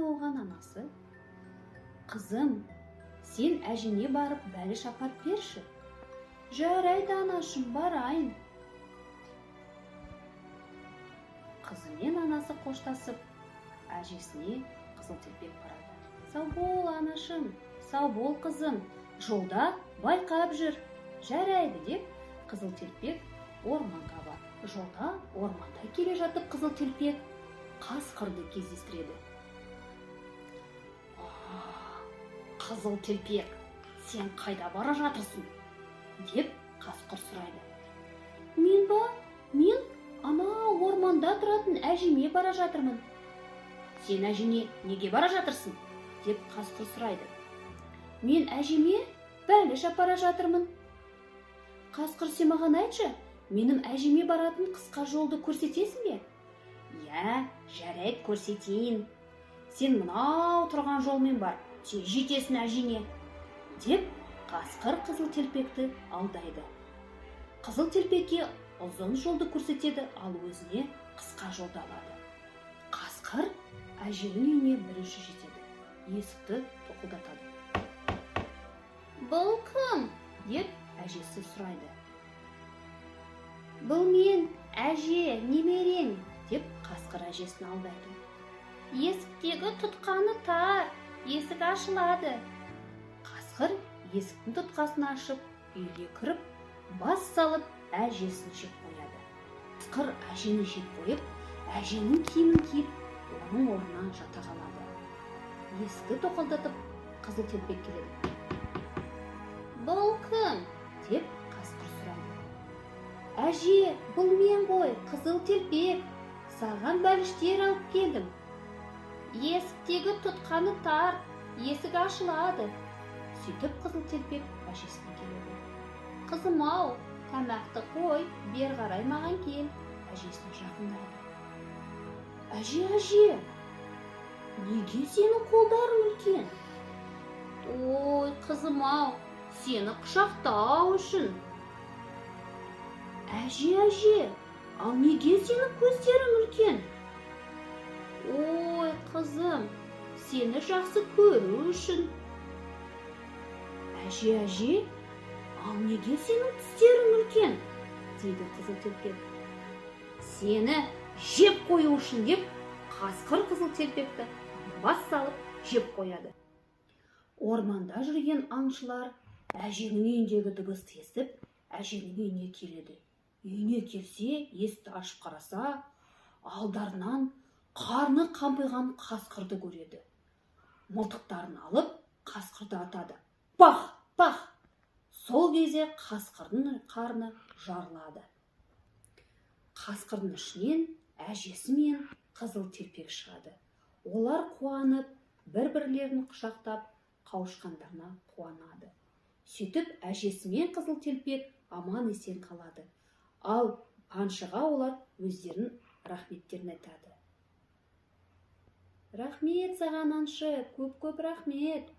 деді оған анасы. Қызым, сен әжеңе барып бәліш апарып берші. Жарайды анашым, барайын. Қызымен анасы қоштасып, әжесіне Қызылтелпек барады. Сау бол анашым, сау бол қызым, жолда байқап жүр. Жарайды деп Қызылтелпек орманға бар. Жолда орманда келе жатып Қызылтелпек қасқырды кездестіреді. Қызылтелпек, сен қайда бара жатырсың? Деп қасқыр сұрайды. Мен ана орманда тұратын әжеме бара жатырмын. Сен әжеңе неге бара жатырсың? Деп қасқыр сұрайды. Мен әжеме бәліш апара жатырмын. Қасқыр, сен маған айтшы, менің әжеме баратын қысқа жолды көрсетесің бе? Я, жарайды, көрсетейін. Сен мынау тұрған жолмен бар, тез жетесің әжеңе. Деп қасқыр Қызылтелпекті алдайды. Қызылтелпекке ұзын жолды көрсетеді, ал өзіне қысқа жолды алады. Қасқыр әженің үйіне бірінші жетеді. Есікті тоқылдатады. Бұл кім? Деп әжесі сұрайды. Бұл мен, әже, немерең, деп қасқыр әжесін алдайды. Есіктегі тұтқаны тар, есік ашылады. Қасқыр есіктің тұтқасын ашып, үйге кіріп, бас салып, әжесін жеп қояды. Қасқыр әжені жеп қойып, әженің киімін киіп, оның орнына жата қалады. Есікті тоқылдатып, Қызылтелпек келеді. Бұл кім? Деп қасқыр сұрайды. Әже, бұл мен ғой, Қызылтелпек. Саған бәліштер алып келдім. Есіктегі тұтқаны тар, есік ашылады. Сөйтіп Қызылтелпек әжесіне келеді. Қызым-ау, тамақты қой, бер қарай маған кел. Әжесіне жақындайды. Әже, неге сенің қолдарың үлкен? Ой, қызым-ау, сені құшақтау үшін. Әже, ал неге сенің көздерің үлкен? Ой, қызым, сені жақсы көру үшін. Әже, ал неге сенің тістерің үлкен? Дейді Қызылтелпек. Сені жеп қою үшін, деп қасқыр Қызылтелпекті бас салып жеп қояды. Орманда жүрген аңшылар әженің үйіндегі дыбысты естіп, әженің үйіне келеді. Үйіне келсе, есікті ашып қараса, алдарынан қарны қампиған қасқырды көреді. Мылтықтарын алып, қасқырды атады. Пах! Сол кезде қасқырдың қарны жарылады. Қасқырдың ішінен әжесі мен Қызылтелпек шығады. Олар қуанып, бір-бірлерін құшақтап, қауышқандарына қуанады. Сөйтіп әжесі мен Қызылтелпек аман есен қалады. Ал аңшыға олар өздерін рахметтерін айтады. Рахмет саған аңшы, көп рахмет.